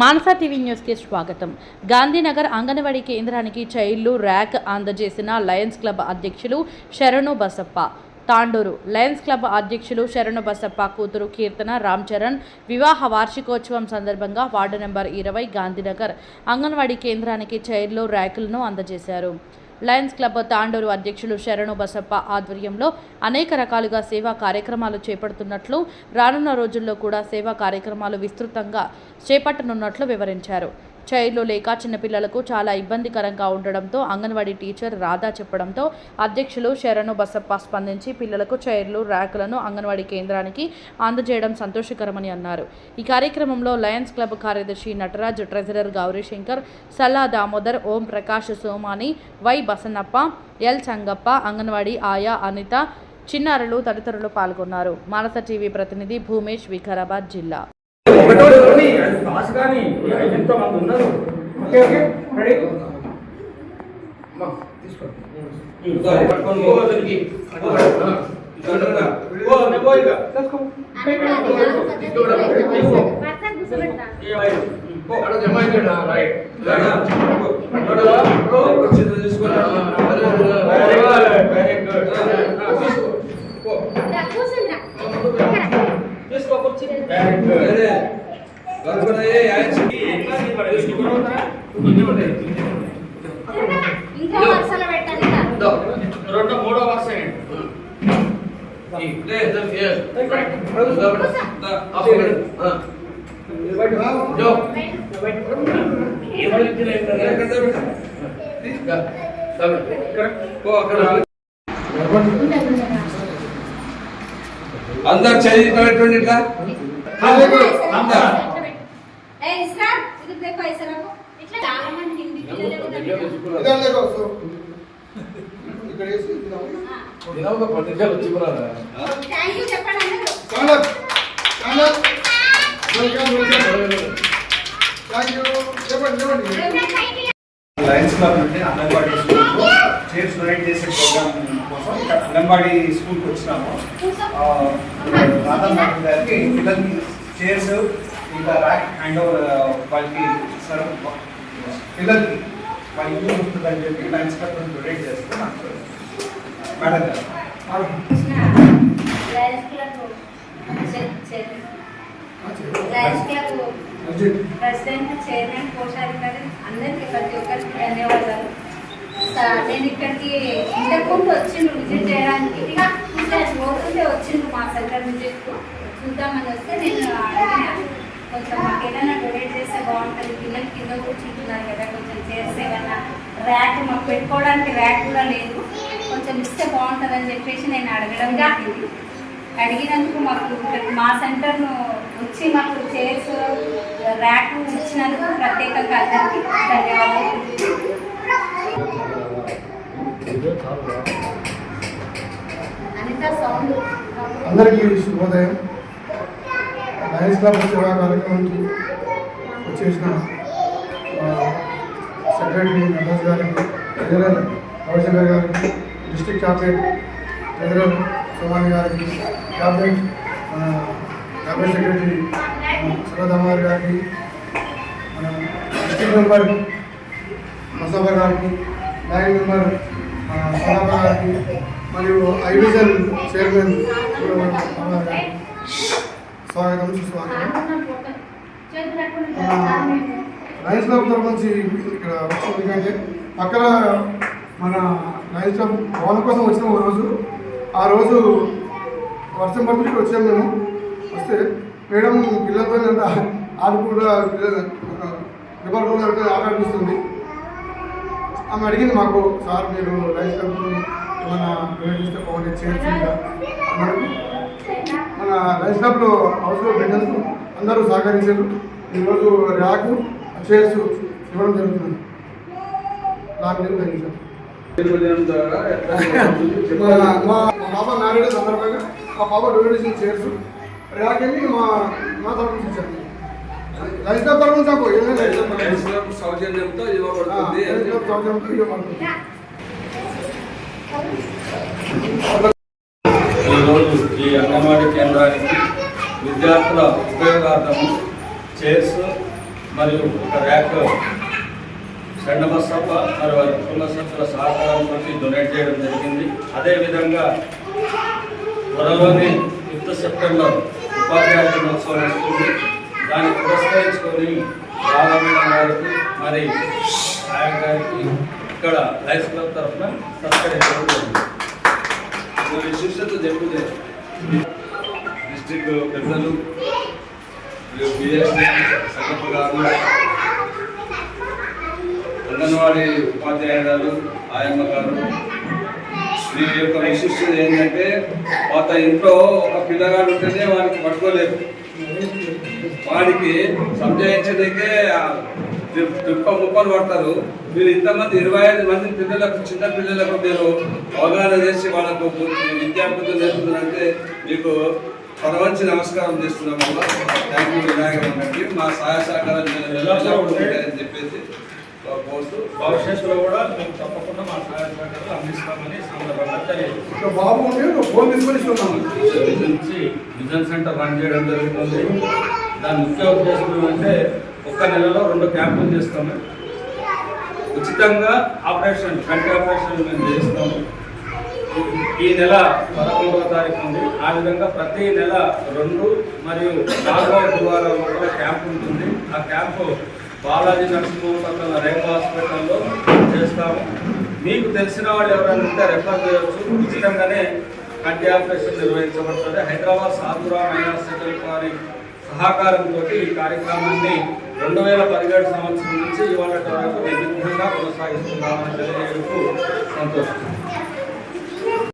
మానస TV న్యూస్కి స్వాగతం. గాంధీనగర్ అంగన్వాడీ కేంద్రానికి చైల్డ్ ర్యాక్ అందజేసిన లయన్స్ క్లబ్ అధ్యక్షులు శరణు బసప్ప. తాండూరు లయన్స్ క్లబ్ అధ్యక్షులు శరణు బసప్ప కూతురు కీర్తన రామ్ చరణ్ వివాహ వార్షికోత్సవం సందర్భంగా వార్డు నెంబర్ 20 గాంధీనగర్ అంగన్వాడీ కేంద్రానికి చైల్డ్ ర్యాకులను అందజేశారు. లయన్స్ క్లబ్ తాండూరు అధ్యక్షులు శరణు బసప్ప ఆధ్వర్యంలో అనేక రకాలుగా సేవా కార్యక్రమాలు చేపడుతున్నట్లు, రానున్న రోజుల్లో కూడా సేవా కార్యక్రమాలు విస్తృతంగా చేపట్టనున్నట్లు వివరించారు. చైల్డ్లు లేక చిన్నపిల్లలకు చాలా ఇబ్బందికరంగా ఉండడంతో అంగన్వాడీ టీచర్ రాధా చెప్పడంతో అధ్యక్షులు శరణు బసప్ప స్పందించి పిల్లలకు చైల్డ్ ర్యాకులను అంగన్వాడీ కేంద్రానికి అందజేయడం సంతోషకరమని అన్నారు. ఈ కార్యక్రమంలో లయన్స్ క్లబ్ కార్యదర్శి Nataraj, treasurer Gowrishankar, Salla Damodar, Om Prakash, Somani, Y Basannappa, L Sangappa, anganwadi ఆయా అనిత, చిన్నారులు తదితరులు పాల్గొన్నారు. మానస టీవీ ప్రతినిధి భూమేష్, వికారాబాద్ జిల్లా. अंदर चाहिए कमेंट का अंदर देखो ऐसा रखो इतना చాలా మంది హిందీ పిల్లలు इधर देखो सो ఇక్కడ ఏసి दिनाव का पॉलिटिकल వచ్చి కూడా థాంక్యూ చెప్పండి అందరూ చాలా చాలా థాంక్యూ చెప్పండి లయన్స్ క్లబ్ నుండి అంగన్వాడీ స్కూల్లో చైర్స్ డొనేట్ చేసే ప్రోగ్రామ్ కోసం ఇక్కడ అంగన్వాడీ స్కూల్కి వచ్చినాము. రాధా మేడం గారికి పిల్లలకి చైర్స్ ఇంకా ర్యాక్ హ్యాండ్ ఓవర్ వాళ్ళకి పిల్లలకి వాళ్ళ ఇల్లు ఉంటుందని చెప్పి లయన్స్ క్లబ్ నుండి డొనేట్ చేస్తే నాకు మేడం గారు ప్రెసిడెంట్, చైర్మన్, కోశాధికారి అందరికీ ప్రతి ఒక్కరికి ధన్యవాదాలు. నేను ఇక్కడికి ఇంతకుముందు వచ్చిండు విజిట్ చేయడానికి, పోతుంటే వచ్చిండు మా సెంటర్ విజిట్ చూద్దామని వస్తే నేను అడిగినాను కొంచెం మాకు ఏదైనా డొనేట్ చేస్తే బాగుంటుంది, పిల్లలు కింద కూర్చుంటున్నారు కదా, కొంచెం చేస్తే కన్నా ర్యాక్ మాకు పెట్టుకోవడానికి ర్యాక్ కూడా లేదు, కొంచెం ఇస్తే బాగుంటుందని చెప్పేసి నేను అడగడం జరిగింది. అడిగినందుకు మాకు మా సెంటర్ను వచ్చి మాకు చైర్స్ ర్యాక్ ఇచ్చినందుకు ప్రత్యేకంగా అందరికీ ధన్యవాదాలు. అందరికీ శుభోదయం. లయన్స్ క్లబ్ సేవా కార్యక్రమానికి వచ్చేసిన సెక్రటరీ నటరాజ్ గారికి, ట్రెజరర్ గౌరీశంకర్ గారికి, డిస్ట్రిక్ట్ చాప్లెట్ ట్రెజరర్ సోమాని గారికి, క్యాబినెట్ క్యాబినెట్ సెక్రటరీ సల్లా దామోదర్ గారికి, మన డిస్ట్రిక్ట్ మెంబర్ ముసాఫర్ గారికి, లైన్ మెంబర్ సలాబా గారికి, మరియు ఐవిజన్ చైర్మన్ స్వాగతం సుస్వాగతం. లయన్స్ క్లబ్ తరఫు నుంచి ఇక్కడ వచ్చింది ఎందుకంటే పక్కన మన లయన్స్ క్లబ్ భవనం కోసం వచ్చినాం. ఆ రోజు వర్షం పడుతుంటే వచ్చాము మేము. వస్తే మేడం పిల్లలతో ఆడుకుండా పిల్లలు ఆడిపిస్తుంది. ఆమె అడిగింది మాకు, సార్ మీరు లయన్స్ క్లబ్ ఏమైనా డొనేట్ చేస్తే బాగుంటుంది చేయొచ్చు. మన లయన్స్ క్లబ్లో హౌస్లో బిడ్డలు అందరూ సహకరించారు. ఈరోజు ర్యాకు చైర్స్ ఇవ్వడం జరుగుతుంది. మా పాప మ్యారేజ్ సందర్భంగా మా పాప డొనేషన్ చైర్స్ ర్యాక్ వెళ్ళి మా తరఫు నుంచి ఇచ్చారు. లయన్స్ క్లబ్ తరఫు నుంచి సౌజన్యంతో ఇవ్వబడుతుంది. ఈరోజు ఈ అంగన్వాడీ కేంద్రానికి విద్యార్థుల ఉపయోగార్థము చైర్స్ మరియు ఒక ర్యాక్ షణ్ణబసప్ప మరియు వారి కుటుంబ సభ్యుల సహకారంతో డొనేట్ చేయడం జరిగింది. అదేవిధంగా త్వరలోనే 5th సెప్టెంబర్ ఉపాధ్యాయుల దినోత్సవం వస్తుంది. దాన్ని పురస్కరించుకొని రాధామేడం గారికి మరి ఆయన గారికి ఇక్కడ లయన్స్ క్లబ్ తరఫున సత్కరించడం జరిగింది. విశిష్టత చెప్తే డిస్ట్రిక్ట్ పెద్దలు బిఎస్టీ సంగప్ప గారు, అంగన్వాడీ ఉపాధ్యాయురాలు ఆయమ్మ గారు, వీరి యొక్క విశిష్టత ఏంటంటే పాత ఇంట్లో ఒక పిల్లగాడు ఉంటేనే వానికి పట్టుకోలేదు, వానికి సంజయించడానికే ముప్పలు పడతారు. మీరు ఇంతమంది 25 మంది పిల్లలకు, చిన్న పిల్లలకు మీరు అవగాహన చేసి వాళ్ళకు విద్యార్థులు నేర్పుతున్నారంటే మీకు పరవంచి నమస్కారం చేస్తున్నాము. థ్యాంక్ యూ వినాయక గారికి. మా సహాయ సహకారాలు ఉంటాయని చెప్పేసి కోరుతూ భవిష్యత్తులో కూడా మేము తప్పకుండా మా సహాయ సహకారాలు అందిస్తామని సందర్భంగా తెలియజేస్తాం. ఒక బాబు ఉంటే ఒక ఫోన్ తీసుకొని ఇస్తున్నాము. విజన్ సెంటర్ రన్ చేయడం జరుగుతుంది. దాని ముఖ్య ఉద్దేశం ఏమంటే ఒక్క నెలలో 2 క్యాంపులు చేస్తాము. ఉచితంగా ఆపరేషన్, కంటి ఆపరేషన్ మేము చేస్తాము. ఈ నెల 11వ తారీఖు నుండి ఆ విధంగా ప్రతి నెల 2 మరియు 4వ గురువారం కూడా క్యాంప్ ఉంటుంది. ఆ క్యాంపు బాలాజీ నరసింహ పక్కన రేపు హాస్పిటల్లో చేస్తాము. మీకు తెలిసిన వాళ్ళు ఎవరైనా ఉంటే రెఫర్ చేయవచ్చు. ఉచితంగానే కంటి ఆపరేషన్ నిర్వహించబడుతుంది. హైదరాబాద్ సాధురా మైనా సెటిల్ వారి సహకారంతో ఈ కార్యక్రమాన్ని 2017 సంవత్సరం నుంచి ఇవాళ వరకు నిర్విఘ్నంగా కొనసాగిస్తున్నామని తెలియజేయడానికి సంతోషం.